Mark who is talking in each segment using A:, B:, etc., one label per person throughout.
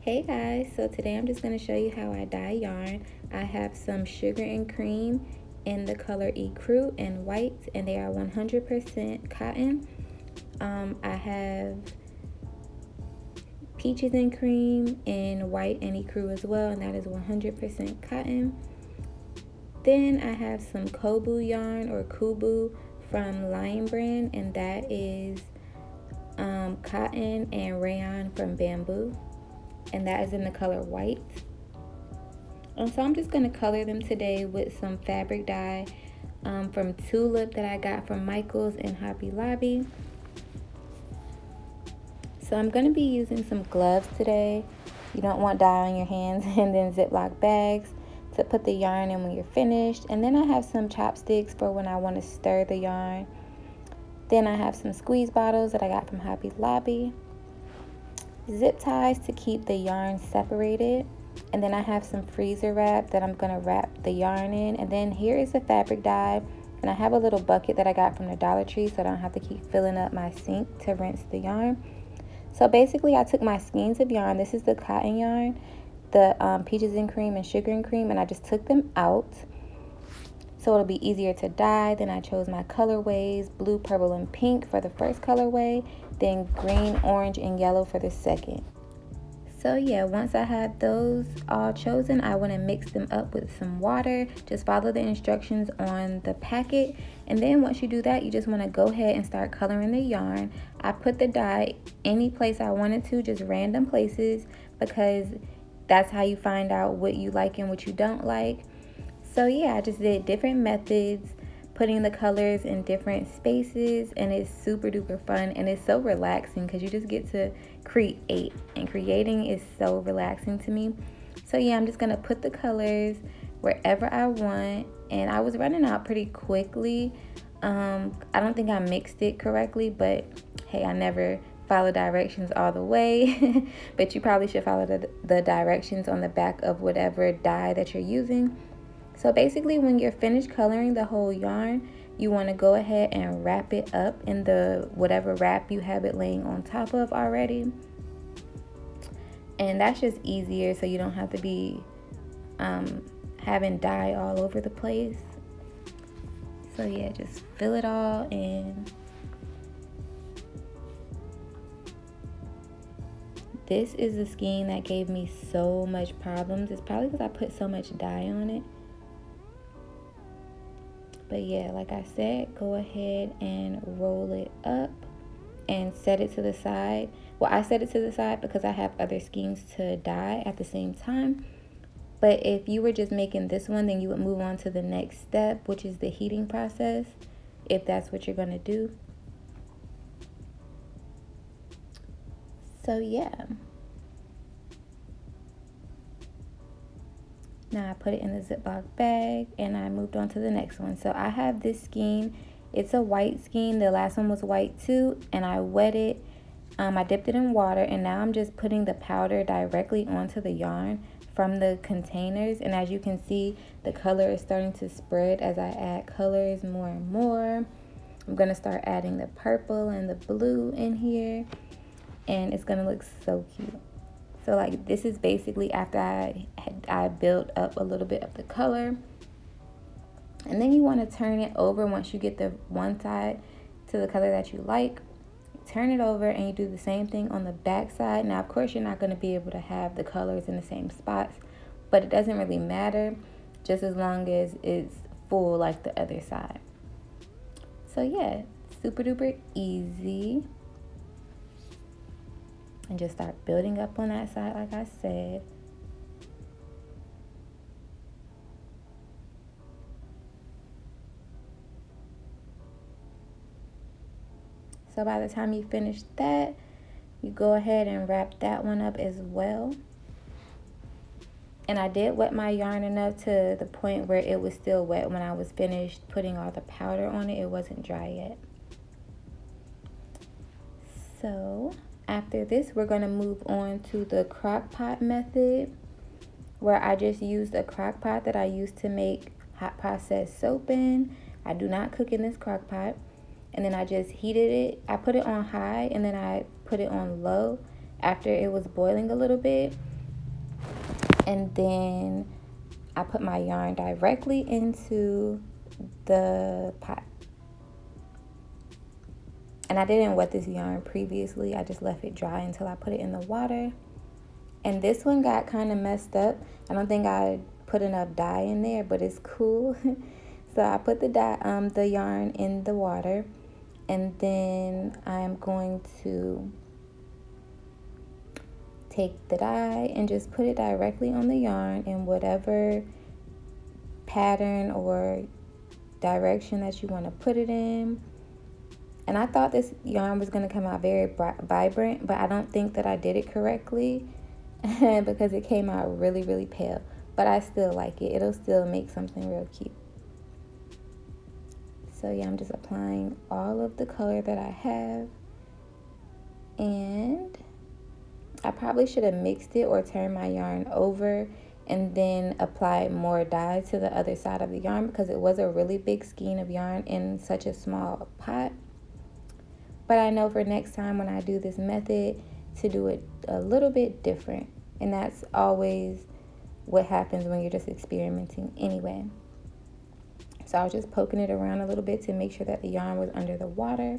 A: Hey guys, so today I'm just going to show you how I dye yarn. I have some sugar and cream in the color ecru and white, and they are 100% cotton. I have peaches and cream in white and ecru as well, and that is 100% cotton. Then I have some kobu yarn or kubu from Lion brand, and that is cotton and rayon from bamboo, and that is in the color white. So I'm just going to color them today with some fabric dye from Tulip that I got from Michael's and Hobby Lobby. So I'm going to be using some gloves today. You don't want dye on your hands, and then Ziploc bags to put the yarn in when you're finished. And then I have some chopsticks for when I want to stir the yarn. Then I have some squeeze bottles that I got from Hobby Lobby. Zip ties to keep the yarn separated. And then I have some freezer wrap that I'm going to wrap the yarn in. And then here is the fabric dye. And I have a little bucket that I got from the Dollar Tree so I don't have to keep filling up my sink to rinse the yarn. So basically I took my skeins of yarn. This is the cotton yarn, the peaches and cream and sugar and cream. And I just took them out so it'll be easier to dye. Then I chose my colorways, blue, purple, and pink for the first colorway. Then green, orange, and yellow for the second. So yeah, once I have those all chosen, I want to mix them up with some water. Just follow the instructions on the packet. And then once you do that, you just want to go ahead and start coloring the yarn. I put the dye any place I wanted to, just random places, because that's how you find out what you like and what you don't like. So yeah, I just did different methods, putting the colors in different spaces, and it's super duper fun, and it's so relaxing because you just get to create, and creating is so relaxing to me. So yeah, I'm just gonna put the colors wherever I want, and I was running out pretty quickly. I don't think I mixed it correctly, but hey, I never follow directions all the way. But you probably should follow the directions on the back of whatever dye that you're using. So basically, when you're finished coloring the whole yarn, you want to go ahead and wrap it up in the whatever wrap you have it laying on top of already. And that's just easier, so you don't have to be having dye all over the place. So yeah, just fill it all in. This is the skein that gave me so much problems. It's probably because I put so much dye on it. But yeah, like I said, go ahead and roll it up and set it to the side. Well, I set it to the side because I have other skeins to dye at the same time. But if you were just making this one, then you would move on to the next step, which is the heating process, if that's what you're going to do. So yeah. Now I put it in the Ziploc bag and I moved on to the next one. So I have this skein. It's a white skein. The last one was white too, and I wet it. I dipped it in water, and now I'm just putting the powder directly onto the yarn from the containers. And as you can see, the color is starting to spread as I add colors more and more. I'm going to start adding the purple and the blue in here, and it's going to look so cute. So like this is basically after I built up a little bit of the color. And then you want to turn it over once you get the one side to the color that you like. Turn it over and you do the same thing on the back side. Now, of course, you're not going to be able to have the colors in the same spots, but it doesn't really matter just as long as it's full like the other side. So yeah, super duper easy. And just start building up on that side like I said. So by the time you finish that, you go ahead and wrap that one up as well. And I did wet my yarn enough to the point where it was still wet when I was finished putting all the powder on it. It wasn't dry yet. So after this, we're going to move on to the crock pot method, where I just used a crock pot that I used to make hot processed soap in. I do not cook in this crock pot. And then I just heated it. I put it on high and then I put it on low after it was boiling a little bit. And then I put my yarn directly into the pot. And I didn't wet this yarn previously. I just left it dry until I put it in the water. And this one got kind of messed up. I don't think I put enough dye in there, but it's cool. So I put the yarn in the water, and then I'm going to take the dye and just put it directly on the yarn in whatever pattern or direction that you want to put it in. And I thought this yarn was going to come out very vibrant, but I don't think that I did it correctly because it came out really, really pale. But I still like it. It'll still make something real cute. So yeah, I'm just applying all of the color that I have. And I probably should have mixed it or turned my yarn over and then applied more dye to the other side of the yarn, because it was a really big skein of yarn in such a small pot. But I know for next time when I do this method to do it a little bit different. And that's always what happens when you're just experimenting anyway. So I was just poking it around a little bit to make sure that the yarn was under the water.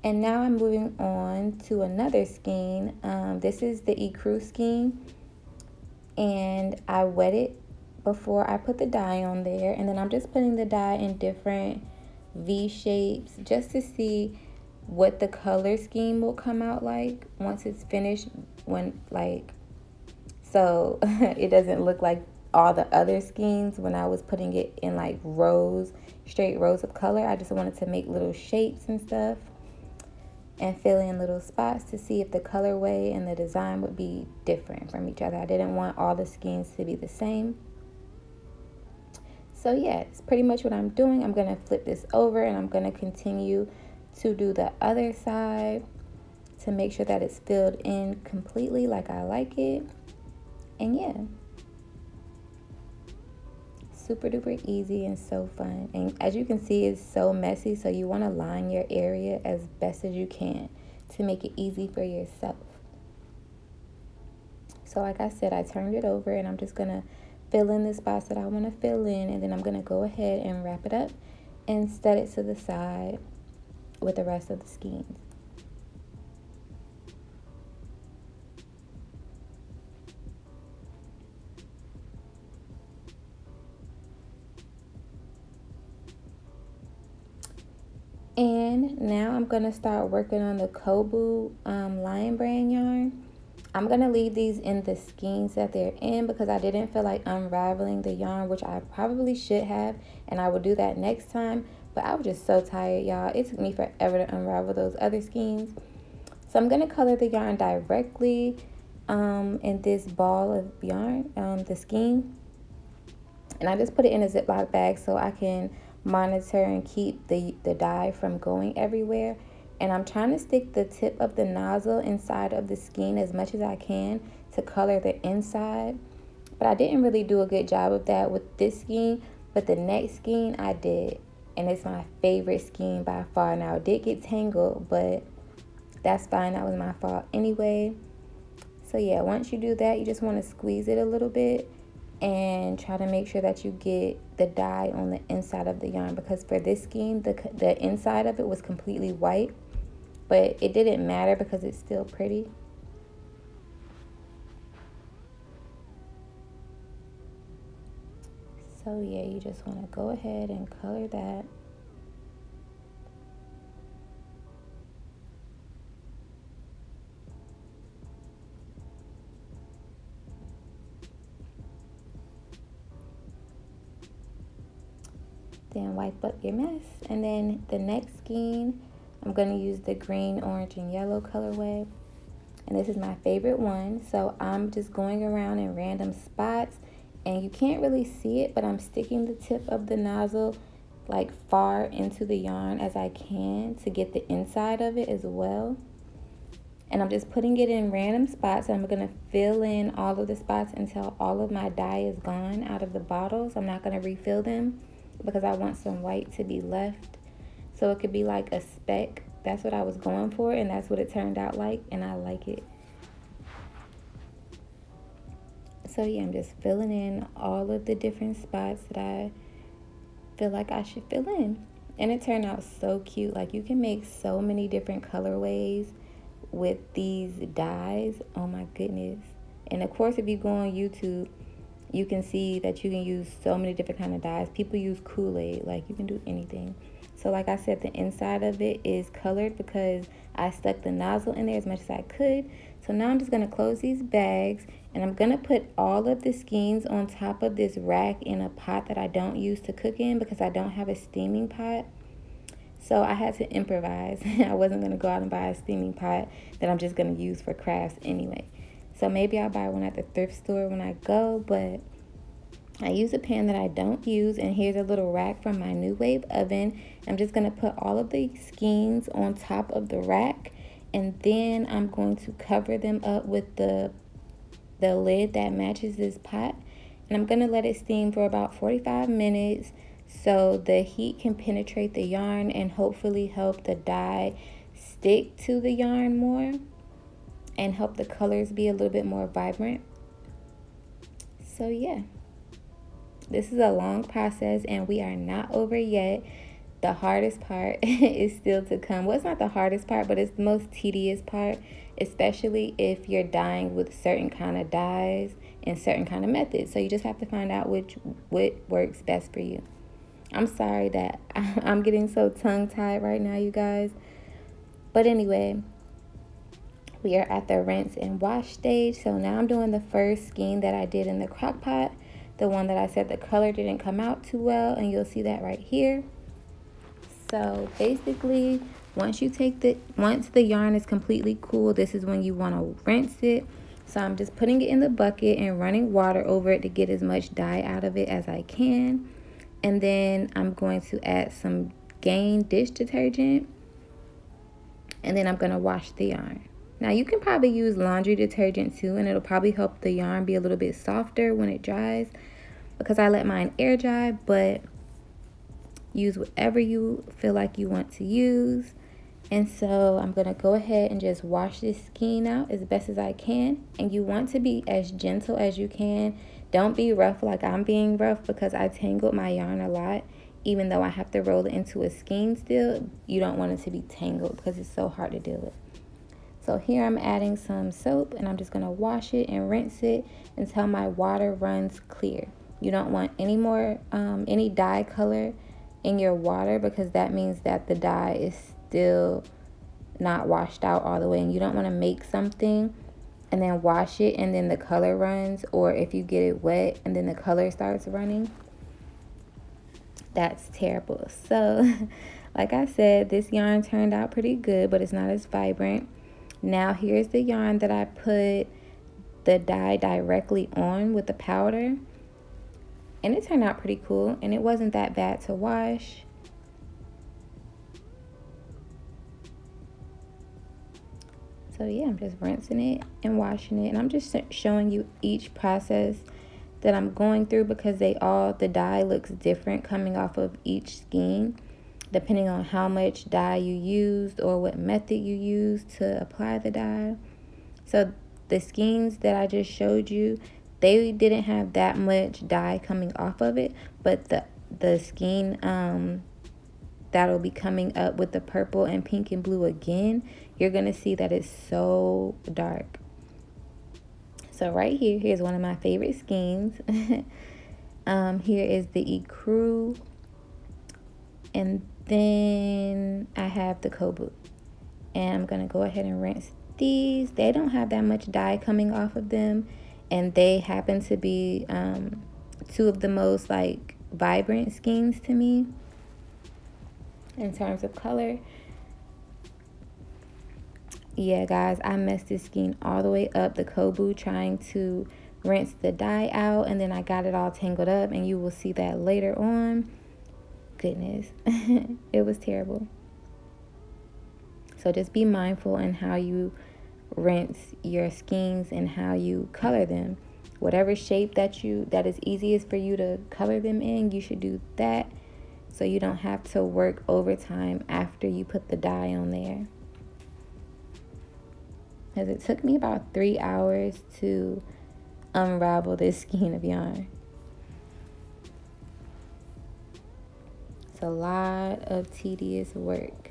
A: And now I'm moving on to another skein. This is the ecru skein. And I wet it before I put the dye on there. And then I'm just putting the dye in different V shapes just to see what the color scheme will come out like once it's finished. So it doesn't look like all the other skeins when I was putting it in like straight rows of color. I just wanted to make little shapes and stuff and fill in little spots to see if the colorway and the design would be different from each other. I didn't want all the skeins to be the same. So yeah, it's pretty much what I'm doing. I'm gonna flip this over and I'm gonna continue to do the other side to make sure that it's filled in completely like I like it. And yeah, super duper easy and so fun. And as you can see, it's so messy, so you want to line your area as best as you can to make it easy for yourself. So like I said, I turned it over and I'm just gonna fill in the spots that I want to fill in, and then I'm gonna go ahead and wrap it up and set it to the side with the rest of the skeins. And now I'm going to start working on the Kobu Lion Brand yarn. I'm going to leave these in the skeins that they're in because I didn't feel like unraveling the yarn, which I probably should have, and I will do that next time. But I was just so tired, y'all. It took me forever to unravel those other skeins. So I'm going to color the yarn directly in this ball of yarn, the skein. And I just put it in a Ziploc bag so I can monitor and keep the dye from going everywhere. And I'm trying to stick the tip of the nozzle inside of the skein as much as I can to color the inside. But I didn't really do a good job of that with this skein, but the next skein I did. And it's my favorite skein by far. Now it did get tangled, but that's fine. That was my fault anyway. So yeah, once you do that, you just want to squeeze it a little bit and try to make sure that you get the dye on the inside of the yarn, because for this skein, the inside of it was completely white, but it didn't matter because it's still pretty. So yeah, you just want to go ahead and color that. Then wipe up your mess. And then the next skein, I'm going to use the green, orange, and yellow colorway. And this is my favorite one. So I'm just going around in random spots. And you can't really see it, but I'm sticking the tip of the nozzle like far into the yarn as I can to get the inside of it as well. And I'm just putting it in random spots. I'm going to fill in all of the spots until all of my dye is gone out of the bottles. I'm not going to refill them because I want some white to be left. So it could be like a speck. That's what I was going for, and that's what it turned out like, and I like it. So yeah, I'm just filling in all of the different spots that I feel like I should fill in. And it turned out so cute. Like, you can make so many different colorways with these dyes. Oh my goodness. And of course, if you go on YouTube, you can see that you can use so many different kind of dyes. People use Kool-Aid. Like, you can do anything. So like I said, the inside of it is colored because I stuck the nozzle in there as much as I could. So now I'm just going to close these bags, and I'm going to put all of the skeins on top of this rack in a pot that I don't use to cook in because I don't have a steaming pot. So I had to improvise. I wasn't going to go out and buy a steaming pot that I'm just going to use for crafts anyway. So maybe I'll buy one at the thrift store when I go, but I use a pan that I don't use, and here's a little rack from my New Wave oven. I'm just going to put all of the skeins on top of the rack, and then I'm going to cover them up with the lid that matches this pot, and I'm going to let it steam for about 45 minutes so the heat can penetrate the yarn and hopefully help the dye stick to the yarn more and help the colors be a little bit more vibrant. So yeah, this is a long process and we are not over yet. The hardest part is still to come. Well, it's not the hardest part, but it's the most tedious part, especially if you're dyeing with certain kind of dyes and certain kind of methods. So you just have to find out what works best for you. I'm sorry that I'm getting so tongue-tied right now, you guys. But anyway, we are at the rinse and wash stage. So now I'm doing the first skein that I did in the crock pot, the one that I said the color didn't come out too well, and you'll see that right here. So basically, once the yarn is completely cool, this is when you want to rinse it. So I'm just putting it in the bucket and running water over it to get as much dye out of it as I can. And then I'm going to add some Gain dish detergent, and then I'm going to wash the yarn. Now you can probably use laundry detergent too, and it'll probably help the yarn be a little bit softer when it dries, because I let mine air dry, but use whatever you feel like you want to use. And so I'm going to go ahead and just wash this skein out as best as I can. And you want to be as gentle as you can. Don't be rough like I'm being rough, because I tangled my yarn a lot. Even though I have to roll it into a skein still, you don't want it to be tangled because it's so hard to deal with. So here I'm adding some soap, and I'm just going to wash it and rinse it until my water runs clear. You don't want any more any dye color in your water, because that means that the dye is still not washed out all the way, and you don't want to make something and then wash it and then the color runs, or if you get it wet and then the color starts running. That's terrible. So like I said, this yarn turned out pretty good, but it's not as vibrant. Now here's the yarn that I put the dye directly on with the powder, and it turned out pretty cool, and it wasn't that bad to wash. So yeah, I'm just rinsing it and washing it, and I'm just showing you each process that I'm going through, because the dye looks different coming off of each skein, depending on how much dye you used or what method you used to apply the dye. So the skeins that I just showed you, they didn't have that much dye coming off of it, but the skein that'll be coming up with the purple and pink and blue again, you're gonna see that it's so dark. So right here's one of my favorite skeins. Here is the ecru, and then I have the kobu, and I'm gonna go ahead and rinse these. They don't have that much dye coming off of them, and they happen to be two of the most like vibrant skeins to me in terms of color. Yeah, guys, I messed this skein all the way up, the kobu, trying to rinse the dye out, and then I got it all tangled up, and you will see that later on. Goodness, it was terrible. So just be mindful in how you rinse your skeins and how you color them. Whatever shape that is easiest for you to color them in, you should do that, so you don't have to work overtime after you put the dye on there. Because it took me about 3 hours to unravel this skein of yarn. It's a lot of tedious work.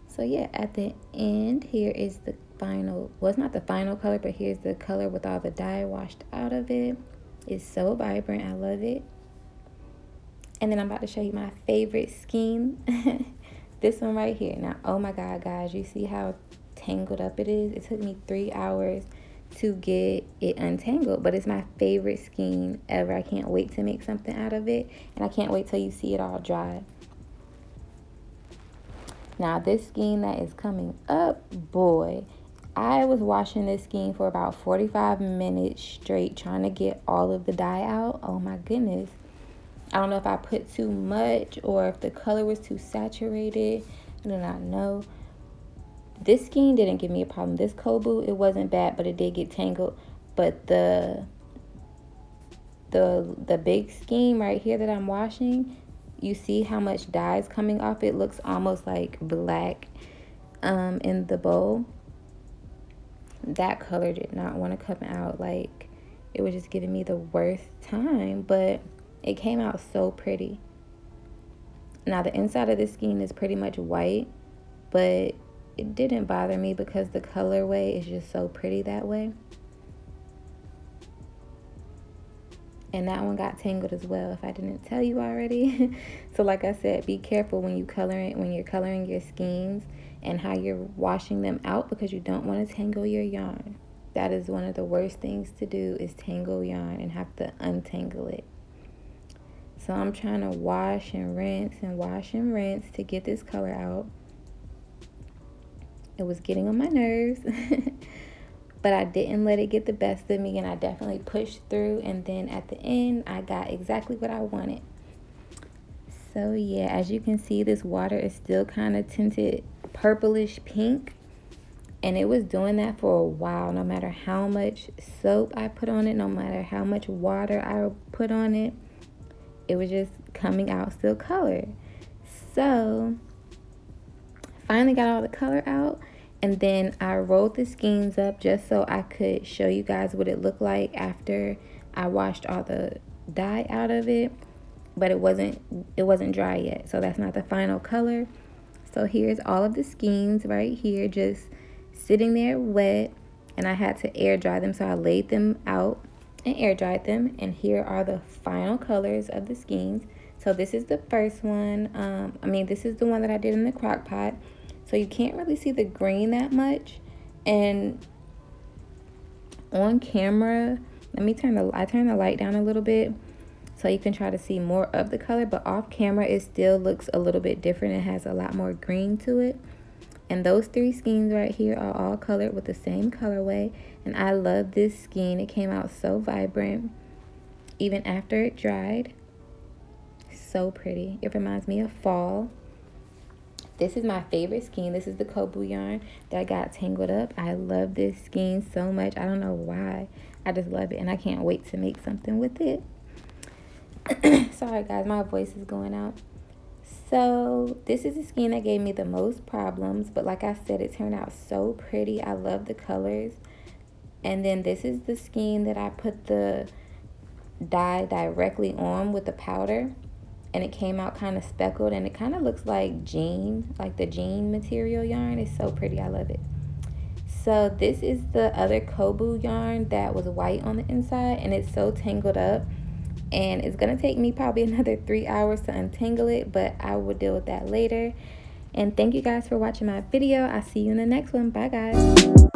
A: So yeah, at the end here is the final, well, it's not the final color, but here's the color with all the dye washed out of it. It's so vibrant, I love it. And then I'm about to show you my favorite skein. This one right here. Now, oh my God, guys, you see how tangled up it is? It took me 3 hours to get it untangled, but it's my favorite skein ever. I can't wait to make something out of it, and I can't wait till you see it all dry. Now, this skein that is coming up, boy, I was washing this skein for about 45 minutes straight trying to get all of the dye out. Oh my goodness. I don't know if I put too much or if the color was too saturated. I do not know. This skein didn't give me a problem. This kobu, it wasn't bad, but it did get tangled. But the big skein right here that I'm washing, you see how much dye is coming off? It looks almost like black in the bowl. That color did not want to come out. Like, it was just giving me the worst time, but it came out so pretty. Now, the inside of this skein is pretty much white, but it didn't bother me because the colorway is just so pretty that way. And that one got tangled as well, if I didn't tell you already. So like I said, be careful when you're coloring your skeins and how you're washing them out, because you don't want to tangle your yarn. That is one of the worst things to do, is tangle yarn and have to untangle it. So I'm trying to wash and rinse and wash and rinse to get this color out. It was getting on my nerves, but I didn't let it get the best of me, and I definitely pushed through, and then at the end, I got exactly what I wanted. So yeah, as you can see, this water is still kind of tinted purplish pink, and it was doing that for a while. No matter how much soap I put on it, no matter how much water I put on it, it was just coming out still color. So finally got all the color out, and then I rolled the skeins up just so I could show you guys what it looked like after I washed all the dye out of it. But it wasn't dry yet, so that's not the final color. So here's all of the skeins right here, just sitting there wet, and I had to air dry them, so I laid them out and air dried them. And here are the final colors of the skeins. So this is the first one. This is the one that I did in the crock pot, so you can't really see the green that much. And on camera, I turn the light down a little bit so you can try to see more of the color, but off camera it still looks a little bit different. It has a lot more green to it. And those 3 skeins right here are all colored with the same colorway, and I love this skein. It came out so vibrant even after it dried. So pretty. It reminds me of fall. This is my favorite skein. This is the kobu yarn that got tangled up. I love this skein so much. I don't know why. I just love it, and I can't wait to make something with it. Sorry guys, my voice is going out. So this is the skein that gave me the most problems, but like I said, it turned out so pretty. I love the colors. And then this is the skein that I put the dye directly on with the powder, and it came out kind of speckled, and it kind of looks like jean, like the jean material yarn. It's so pretty. I love it. So this is the other kobu yarn that was white on the inside, and it's so tangled up, and it's gonna take me probably another 3 hours to untangle it, but I will deal with that later. And thank you guys for watching my video. I'll see you in the next one. Bye guys.